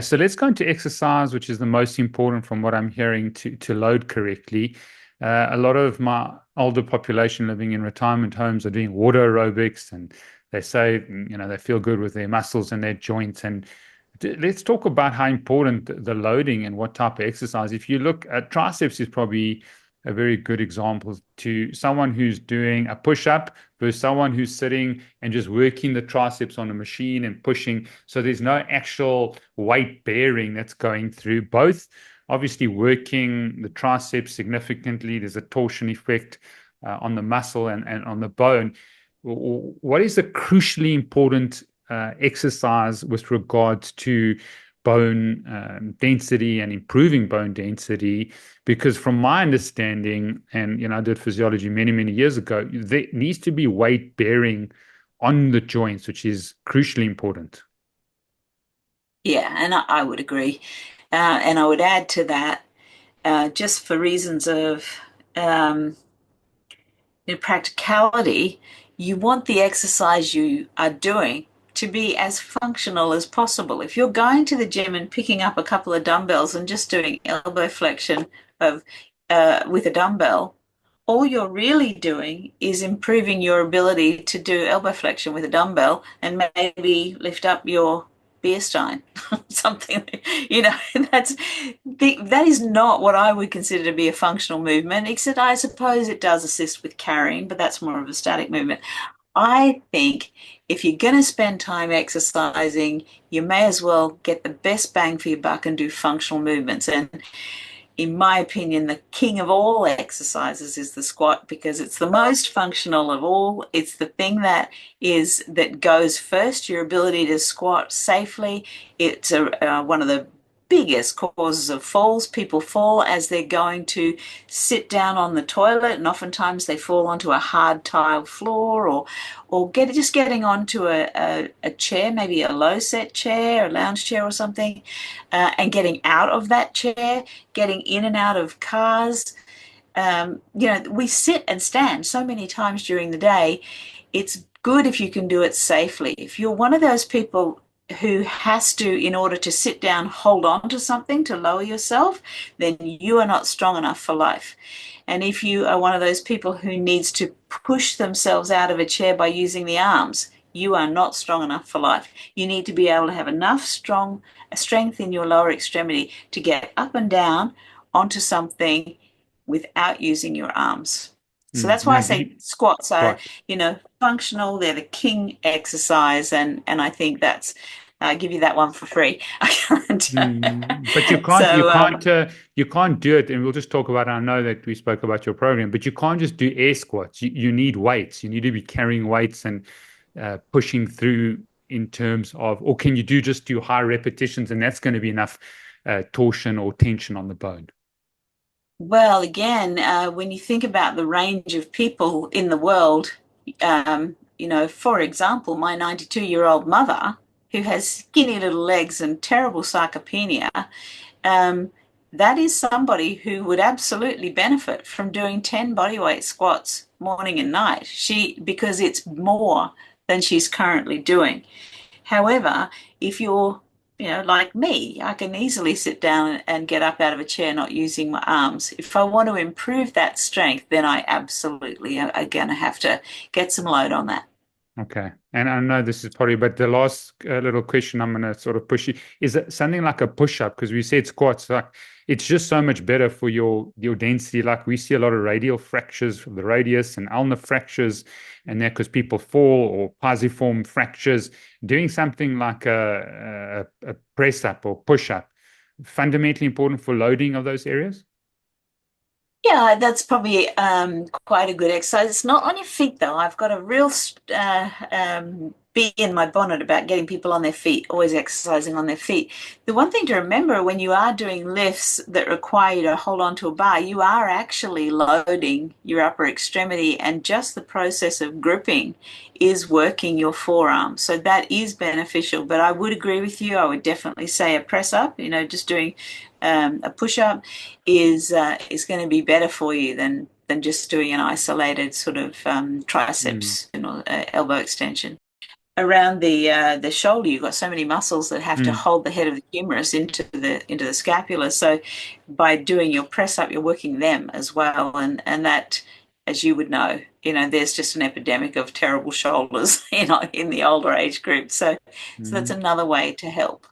So let's go into exercise, which is the most important from what I'm hearing to load correctly. A lot of my older population living in retirement homes are doing water aerobics, and they say, they feel good with their muscles and their joints. And let's talk about how important the loading and what type of exercise. If you look at triceps, is probably a very good example to someone who's doing a push-up versus someone who's sitting and just working the triceps on a machine and pushing. So there's no actual weight bearing that's going through. Both obviously working the triceps significantly. There's a torsion effect on the muscle and on the bone. What is the crucially important exercise with regards to bone density and improving bone density? Because from my understanding, and I did physiology many, many years ago, there needs to be weight bearing on the joints, which is crucially important. Yeah, and I would agree. And I would add to that, just for reasons of um, practicality, you want the exercise you are doing to be as functional as possible. If you're going to the gym and picking up a couple of dumbbells and just doing elbow flexion of with a dumbbell, all you're really doing is improving your ability to do elbow flexion with a dumbbell and maybe lift up your beer stein, something, you know, that's that is not what I would consider to be a functional movement, except I suppose it does assist with carrying, but that's more of a static movement. I think if you're going to spend time exercising, you may as well get the best bang for your buck and do functional movements. And in my opinion, the king of all exercises is the squat because it's the most functional of all. It's the thing that goes first, your ability to squat safely. It's one of the biggest causes of falls. People fall as they're going to sit down on the toilet, and oftentimes they fall onto a hard tile floor or just getting onto a chair, maybe a low set chair, a lounge chair or something, and getting out of that chair, getting in and out of cars. We sit and stand so many times during the day. It's good if you can do it safely. If you're one of those people who has to, in order to sit down, hold on to something to lower yourself, then you are not strong enough for life. And if you are one of those people who needs to push themselves out of a chair by using the arms, you are not strong enough for life. You need to be able to have enough strength in your lower extremity to get up and down onto something without using your arms. So that's why I Now, say squats are, right. functional. They're the king exercise, and I think that's I give you that one for free. I can't. But you can't, you So can't, you can't do it. And we'll just talk about. I know that we spoke about your program, but you can't just do air squats. You need weights. You need to be carrying weights and pushing through in terms of, or can you just do high repetitions, and that's going to be enough torsion or tension on the bone? well, again, when you think about the range of people in the world, for example, my 92-year-old mother, who has skinny little legs and terrible sarcopenia, um, that is somebody who would absolutely benefit from doing 10 bodyweight squats morning and night. Because it's more than she's currently doing. However, if you're, like me, I can easily sit down and get up out of a chair not using my arms. If I want to improve that strength, then I absolutely are going to have to get some load on that. Okay. And I know this is probably, but the last little question I'm going to sort of push you is it something like a push up? Because we said squats, like it's just so much better for your density. Like we see a lot of radial fractures from the radius and ulnar fractures, and that because people fall or pisiform fractures. Doing something like a press up or push up, fundamentally important for loading of those areas. Yeah, that's probably quite a good exercise. It's not on your feet though. I've got a real bee in my bonnet about getting people on their feet, always exercising on their feet. The one thing to remember when you are doing lifts that require you to hold on to a bar, you are actually loading your upper extremity, and just the process of gripping is working your forearm. So that is beneficial. But I would agree with you. I would definitely say a press up, just doing a push up is going to be better for you than just doing an isolated sort of Mm. triceps, elbow extension. around the shoulder, you've got so many muscles that have to Mm, hold the head of the humerus into the scapula. So by doing your press up, you're working them as well, and that, as you would know, there's just an epidemic of terrible shoulders, in the older age group. So that's mm. another way to help.